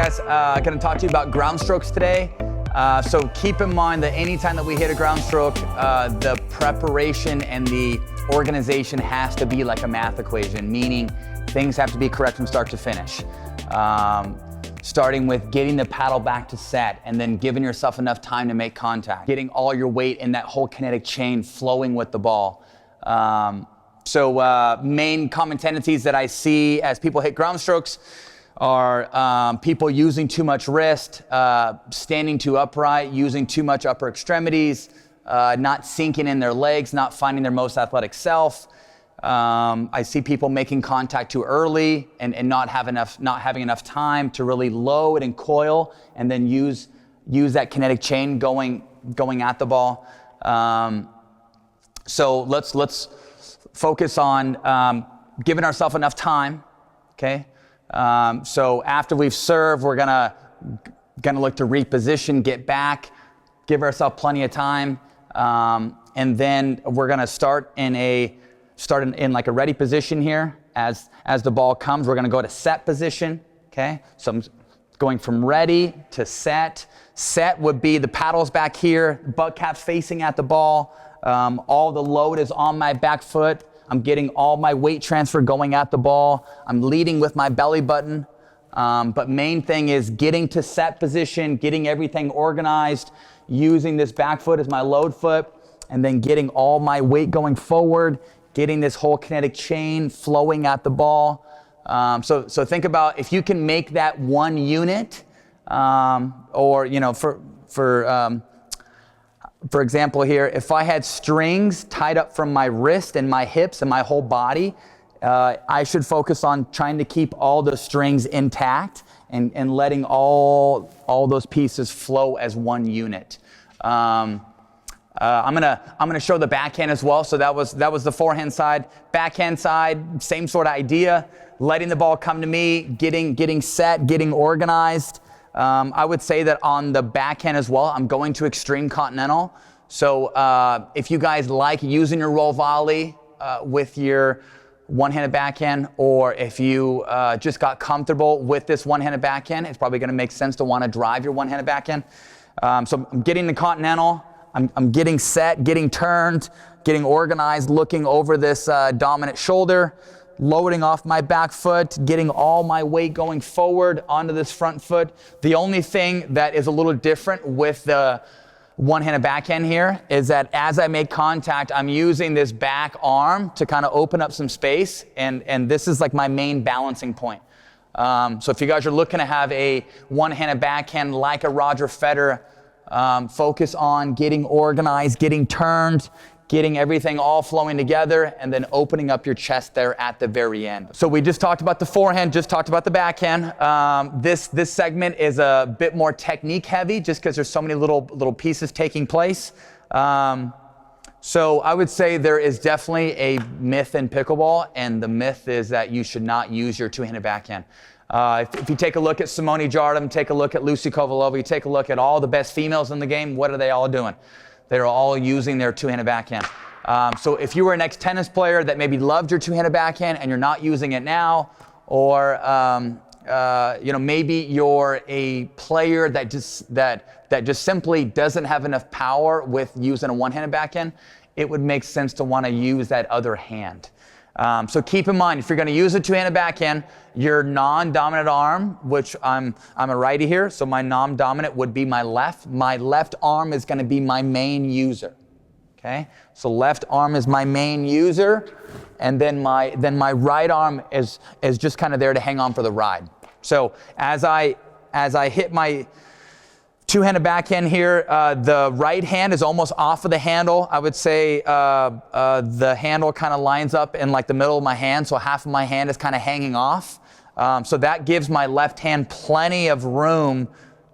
guys, going to talk to you about ground strokes today. So keep in mind that anytime that we hit a ground stroke, the preparation and the organization has to be like a math equation, meaning things have to be correct from start to finish. Starting with getting the paddle back to set and then giving yourself enough time to make contact, getting all your weight in that whole kinetic chain flowing with the ball. Main common tendencies that I see as people hit ground strokes are people using too much wrist, standing too upright, using too much upper extremities, not sinking in their legs, not finding their most athletic self. I see people making contact too early and not having enough time to really load and coil and then use that kinetic chain going at the ball. So let's focus on giving ourselves enough time. Okay. So after we've served, we're gonna look to reposition, get back, give ourselves plenty of time, and then we're gonna start in like a ready position here. As the ball comes, we're gonna go to set position. Okay, so I'm going from ready to set. Set would be the paddles back here, butt caps facing at the ball. All the load is on my back foot. I'm getting all my weight transfer going at the ball. I'm leading with my belly button. But main thing is getting to set position, getting everything organized, using this back foot as my load foot, and then getting all my weight going forward, getting this whole kinetic chain flowing at the ball. So think about if you can make that one unit, or for example here, if I had strings tied up from my wrist and my hips and my whole body, I should focus on trying to keep all those strings intact and letting all those pieces flow as one unit. I'm gonna show the backhand as well. So that was the forehand side. Backhand side, same sort of idea. Letting the ball come to me, getting set, getting organized. I would say that on the backhand as well, I'm going to extreme continental. So if you guys like using your roll volley with your one-handed backhand, or if you just got comfortable with this one-handed backhand, it's probably going to make sense to want to drive your one-handed backhand. So I'm getting the continental. I'm getting set, getting turned, getting organized, looking over this dominant shoulder, loading off my back foot, getting all my weight going forward onto this front foot. The only thing that is a little different with the one-handed backhand here is that as I make contact, I'm using this back arm to kind of open up some space, and this is like my main balancing point. So if you guys are looking to have a one-handed backhand like a Roger Federer, focus on getting organized, getting turned, getting everything all flowing together, and then opening up your chest there at the very end. So we just talked about the forehand, just talked about the backhand. This segment is a bit more technique heavy just because there's so many little pieces taking place. So I would say there is definitely a myth in pickleball, and the myth is that you should not use your two-handed backhand. If you take a look at Simone Jardim, take a look at Lucy Kovalova, you take a look at all the best females in the game, what are they all doing? They're all using their two-handed backhand. So if you were an ex-tennis player that maybe loved your two-handed backhand and you're not using it now, or maybe you're a player that just simply doesn't have enough power with using a one-handed backhand, it would make sense to want to use that other hand. So keep in mind, if you're going to use a two-handed backhand, your non-dominant arm, which I'm a righty here, so my non-dominant would be my left. My left arm is going to be my main user. Okay, so left arm is my main user, and then my right arm is just kind of there to hang on for the ride. So as I hit my two-handed backhand here, the right hand is almost off of the handle. I would say the handle kind of lines up in like the middle of my hand, so half of my hand is kind of hanging off. So that gives my left hand plenty of room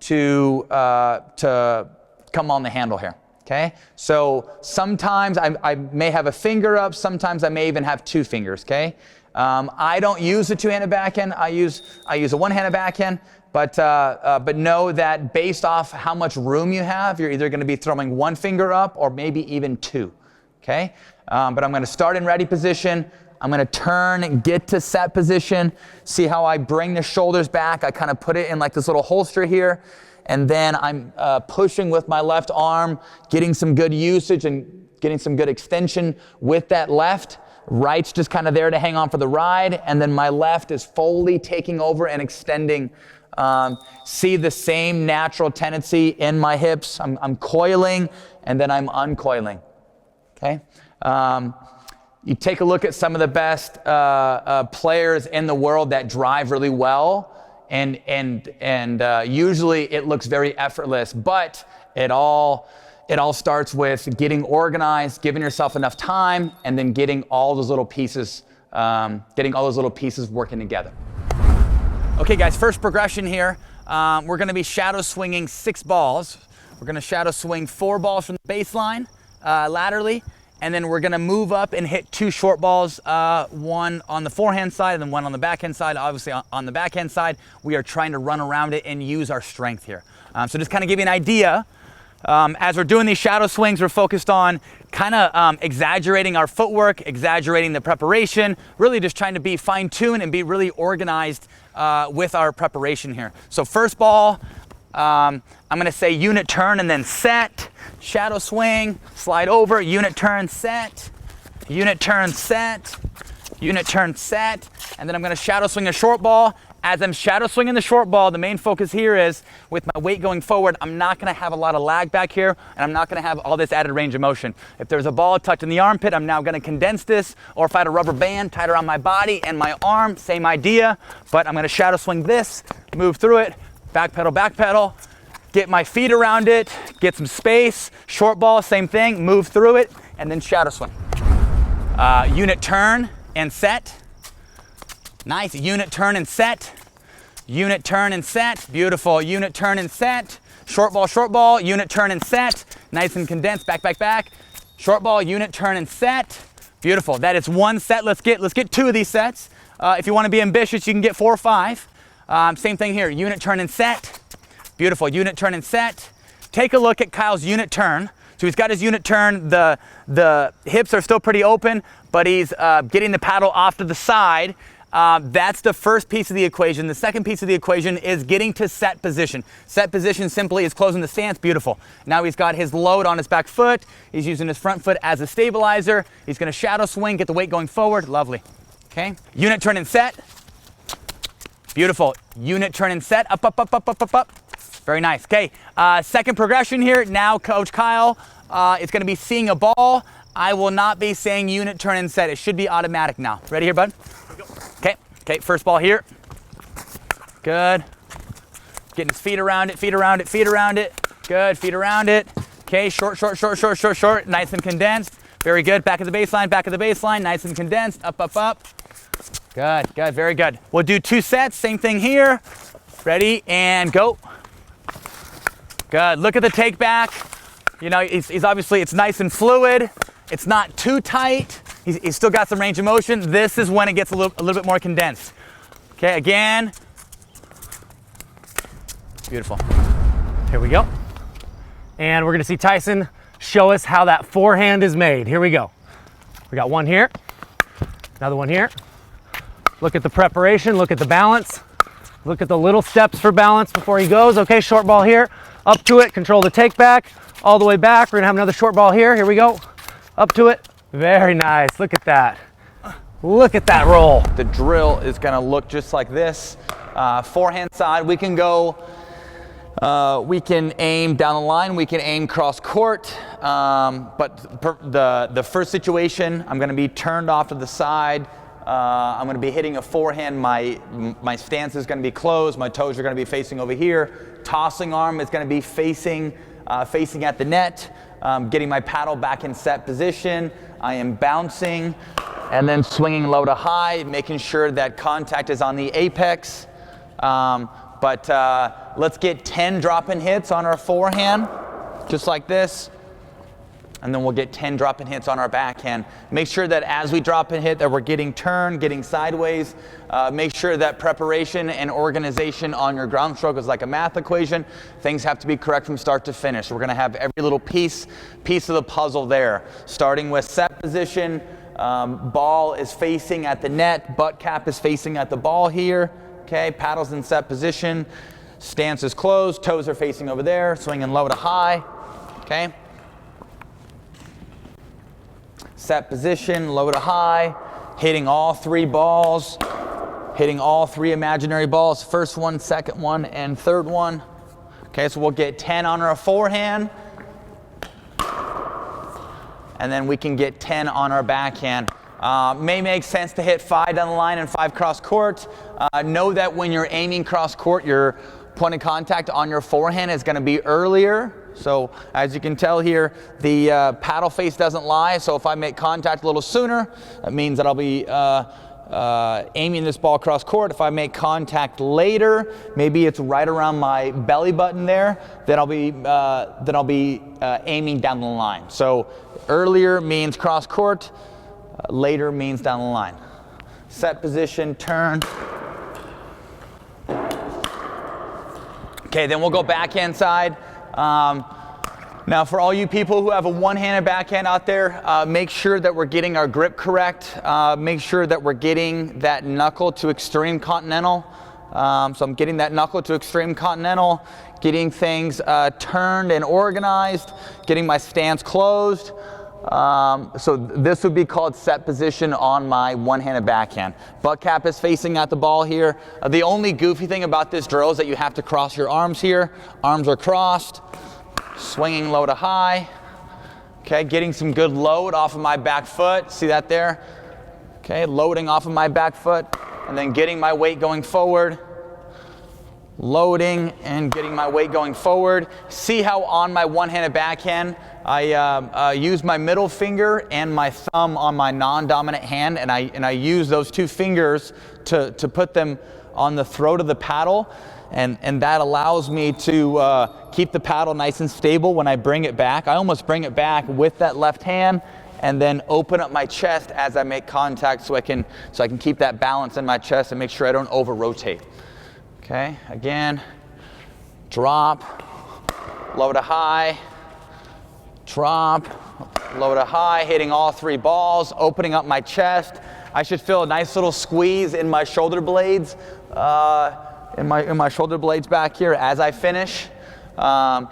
to come on the handle here. Okay, so sometimes I may have a finger up, sometimes I may even have two fingers. Okay, I don't use a two-handed backhand. I use a one-handed backhand. But know that based off how much room you have, you're either going to be throwing one finger up or maybe even two. Okay? But I'm going to start in ready position. I'm gonna turn, get to set position. See how I bring the shoulders back? I kind of put it in like this little holster here. And then I'm pushing with my left arm, getting some good usage and getting some good extension with that left. Right's just kind of there to hang on for the ride. And then my left is fully taking over and extending. See the same natural tendency in my hips. I'm coiling and then I'm uncoiling, okay? You take a look at some of the best players in the world that drive really well, and usually it looks very effortless, but it all starts with getting organized, giving yourself enough time, and then getting all those little pieces working together. Okay guys, first progression here. We're gonna be shadow swinging 6 balls. We're gonna shadow swing 4 balls from the baseline laterally, and then we're gonna move up and hit 2 short balls, one on the forehand side and then one on the backhand side. Obviously on the backhand side, we are trying to run around it and use our strength here. So just kind of give you an idea, as we're doing these shadow swings, we're focused on kind of exaggerating our footwork, exaggerating the preparation, really just trying to be fine-tuned and be really organized with our preparation here. So first ball, I'm gonna say unit turn and then set, shadow swing, slide over, unit turn, set, unit turn, set, unit turn, set, and then I'm gonna shadow swing a short ball. As I'm shadow swinging the short ball, the main focus here is with my weight going forward, I'm not gonna have a lot of lag back here, and I'm not gonna have all this added range of motion. If there's a ball tucked in the armpit, I'm now gonna condense this, or if I had a rubber band tied around my body and my arm, same idea, but I'm gonna shadow swing this, move through it, back pedal, get my feet around it, get some space, short ball, same thing, move through it, and then shadow swing. Unit turn and set. Nice, unit turn and set. Unit turn and set, beautiful. Unit turn and set. Short ball, unit turn and set. Nice and condensed, back. Short ball, unit turn and set. Beautiful, that is 1 set. Let's get 2 of these sets. If you wanna be ambitious, you can get 4 or 5. Same thing here, unit turn and set. Beautiful, unit turn and set. Take a look at Kyle's unit turn. So he's got his unit turn, the hips are still pretty open, but he's getting the paddle off to the side. That's the first piece of the equation. The second piece of the equation is getting to set position. Set position simply is closing the stance, beautiful. Now he's got his load on his back foot. He's using his front foot as a stabilizer. He's gonna shadow swing, get the weight going forward, lovely. Okay, unit turn and set. Beautiful, unit turn and set, up. Very nice, okay. Second progression here, now Coach Kyle is gonna be seeing a ball. I will not be saying unit turn and set. It should be automatic now. Ready here, bud? Okay, first ball here. Good. Getting his feet around it. Good, feet around it. Okay, short. Nice and condensed. Very good, back of the baseline, nice and condensed, up. Good, very good. We'll do 2 sets, same thing here. Ready, and go. Good, look at the take back. You know, he's obviously, it's nice and fluid. It's not too tight. He's still got some range of motion. This is when it gets a little bit more condensed. Okay, again. Beautiful. Here we go. And we're gonna see Tyson show us how that forehand is made. Here we go. We got one here, another one here. Look at the preparation, look at the balance. Look at the little steps for balance before he goes. Okay, short ball here, up to it, control the take back, all the way back. We're gonna have another short ball here. Here we go, up to it. Very nice, look at that. Look at that roll. The drill is gonna look just like this. Forehand side, we can go, we can aim down the line, we can aim cross court, but the first situation, I'm gonna be turned off to the side. I'm gonna be hitting a forehand, my stance is gonna be closed, my toes are gonna be facing over here. Tossing arm is gonna be facing at the net. Getting my paddle back in set position. I am bouncing and then swinging low to high, making sure that contact is on the apex. Let's get 10 drop-in hits on our forehand, just like this. And then we'll get 10 drop-in hits on our backhand. Make sure that as we drop and hit that we're getting turned, getting sideways. Make sure that preparation and organization on your ground stroke is like a math equation. Things have to be correct from start to finish. We're gonna have every little piece of the puzzle there. Starting with set position, Ball is facing at the net, butt cap is facing at the ball here. Okay, paddles in set position, stance is closed, toes are facing over there, swinging low to high. Okay. Set position, low to high, hitting all 3 balls, hitting all 3 imaginary balls, first one, second one, and third one. Okay, so we'll get 10 on our forehand, and then we can get 10 on our backhand. May make sense to hit 5 down the line and 5 cross court. Know that when you're aiming cross court, your point of contact on your forehand is going to be earlier. So as you can tell here, the paddle face doesn't lie. So if I make contact a little sooner, that means that I'll be aiming this ball cross court. If I make contact later, maybe it's right around my belly button there, then I'll be aiming down the line. So earlier means cross court, later means down the line. Set position, turn. Okay, then we'll go backhand side. Now for all you people who have a one-handed backhand out there, make sure that we're getting our grip correct. Make sure that we're getting that knuckle to extreme continental. So I'm getting that knuckle to extreme continental, getting things turned and organized, getting my stance closed. So this would be called set position on my one-handed backhand. Butt cap is facing at the ball here. The only goofy thing about this drill is that you have to cross your arms here. Arms are crossed, swinging low to high. Okay, getting some good load off of my back foot. See that there? Okay, loading off of my back foot and then getting my weight going forward. Loading and getting my weight going forward. See how on my one-handed backhand, I use my middle finger and my thumb on my non-dominant hand, and I use those 2 fingers to put them on the throat of the paddle, and that allows me to keep the paddle nice and stable when I bring it back. I almost bring it back with that left hand, and then open up my chest as I make contact, so I can keep that balance in my chest and make sure I don't over-rotate. Okay, again, drop, low to high, drop, low to high, hitting all 3 balls, opening up my chest. I should feel a nice little squeeze in my shoulder blades, in my shoulder blades back here as I finish. Now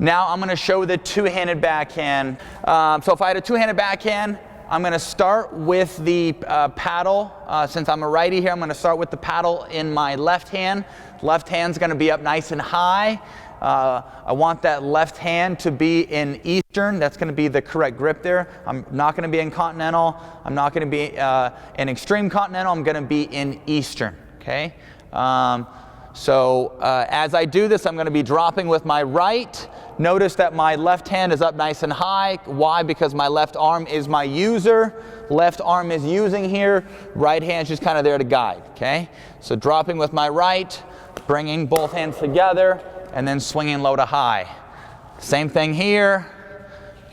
I'm going to show the 2-handed backhand. So if I had a 2-handed backhand, I'm going to start with the paddle. Since I'm a righty here, I'm going to start with the paddle in my left hand. Left hand's going to be up nice and high. I want that left hand to be in Eastern. That's going to be the correct grip there. I'm not going to be in Continental. I'm not going to be in Extreme Continental. I'm going to be in Eastern. Okay. So as I do this, I'm going to be dropping with my right. Notice that my left hand is up nice and high. Why? Because my left arm is my user. Left arm is using here. Right hand's just kind of there to guide. Okay? So dropping with my right, bringing both hands together, and then swinging low to high. Same thing here.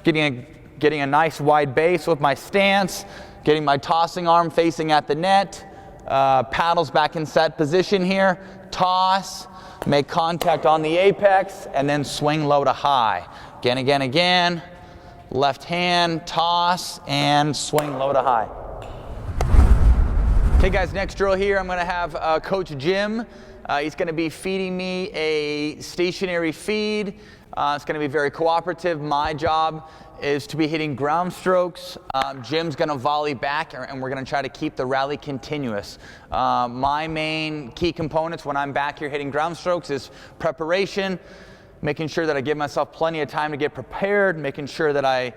Getting a nice wide base with my stance. Getting my tossing arm facing at the net. Paddles back in set position here. Toss, make contact on the apex, and then swing low to high. Again, again, again. Left hand, toss, and swing low to high. Okay guys, next drill here, I'm going to have Coach Jim. He's going to be feeding me a stationary feed. It's going to be very cooperative. My job is to be hitting ground strokes. Jim's going to volley back, and we're going to try to keep the rally continuous. My main key components when I'm back here hitting ground strokes is preparation, making sure that I give myself plenty of time to get prepared, making sure that I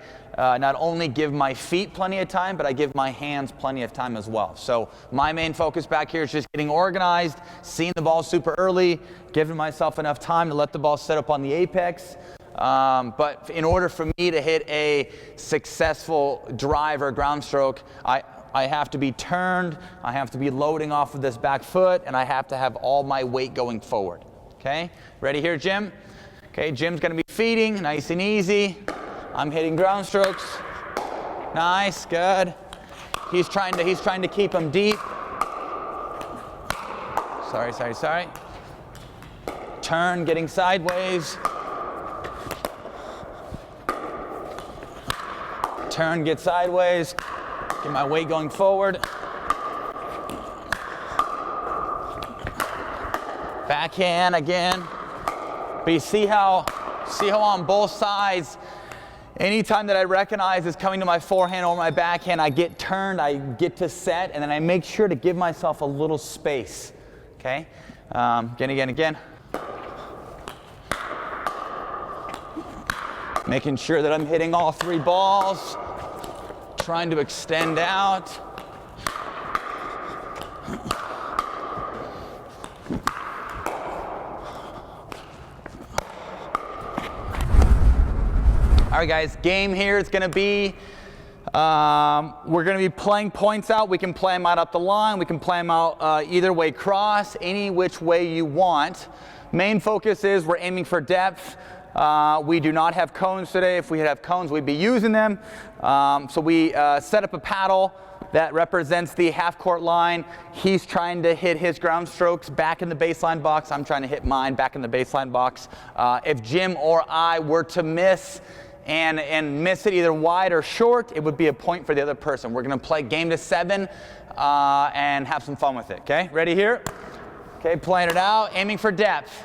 not only give my feet plenty of time, but I give my hands plenty of time as well. So my main focus back here is just getting organized, seeing the ball super early, giving myself enough time to let the ball sit up on the apex. But in order for me to hit a successful drive or ground stroke, I have to be turned, I have to be loading off of this back foot, and I have to have all my weight going forward. Okay, ready here, Jim? Okay, Jim's gonna be feeding, nice and easy. I'm hitting ground strokes. Nice, good. He's trying to keep them deep. Sorry. Turn, getting sideways. Turn, get sideways. Get my weight going forward. Backhand again. But you see how on both sides, anytime that I recognize it's coming to my forehand or my backhand, I get turned, I get to set, and then I make sure to give myself a little space. Okay? Again. Making sure that I'm hitting all 3 balls. Trying to extend out. All right, guys, game here is going to be, we're going to be playing points out. We can play them out up the line. We can play them out either way cross, any which way you want. Main focus is we're aiming for depth. We do not have cones today. If we had cones, we'd be using them. So we set up a paddle that represents the half-court line. He's trying to hit his ground strokes back in the baseline box. I'm trying to hit mine back in the baseline box. If Jim or I were to miss and miss it either wide or short, it would be a point for the other person. We're going to play game to 7 and have some fun with it. Okay, ready here? Okay, playing it out, aiming for depth.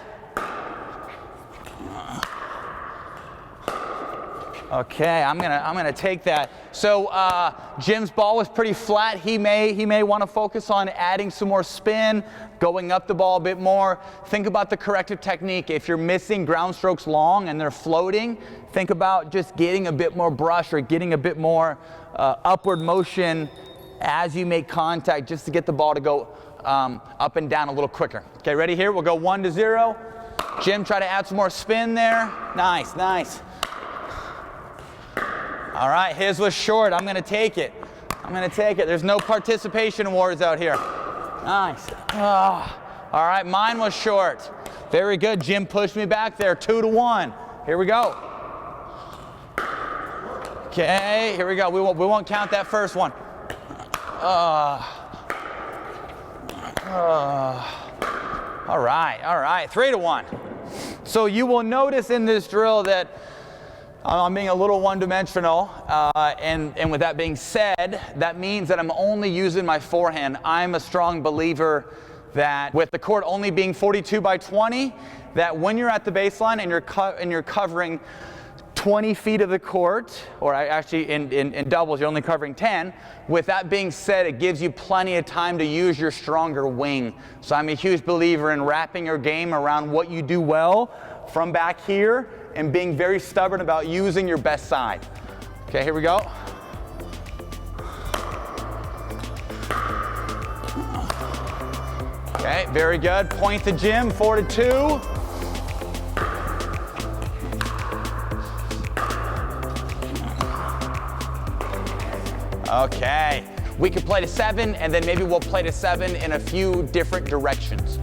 Okay, I'm gonna take that. So Jim's ball was pretty flat. He may want to focus on adding some more spin, going up the ball a bit more. Think about the corrective technique. If you're missing ground strokes long and they're floating, think about just getting a bit more brush or getting a bit more upward motion as you make contact, just to get the ball to go up and down a little quicker. Okay, ready here? We'll go 1-0. Jim, try to add some more spin there. Nice, nice. All right, his was short. I'm going to take it. There's no participation awards out here. Nice. All right, mine was short. Very good. Jim pushed me back there. 2-1. Here we go. Okay, here we go. We won't count that first one. All right. 3-1. So you will notice in this drill that I'm being a little one-dimensional, and with that being said, that means that I'm only using my forehand. I'm a strong believer that with the court only being 42 by 20, that when you're at the baseline and you're covering 20 feet of the court, or actually in doubles you're only covering 10. With that being said, it gives you plenty of time to use your stronger wing. So I'm a huge believer in wrapping your game around what you do well from back here, and being very stubborn about using your best side. Okay, here we go. Okay, very good. Point to Jim, 4-2. Okay, we could play to 7, and then maybe we'll play to 7 in a few different directions.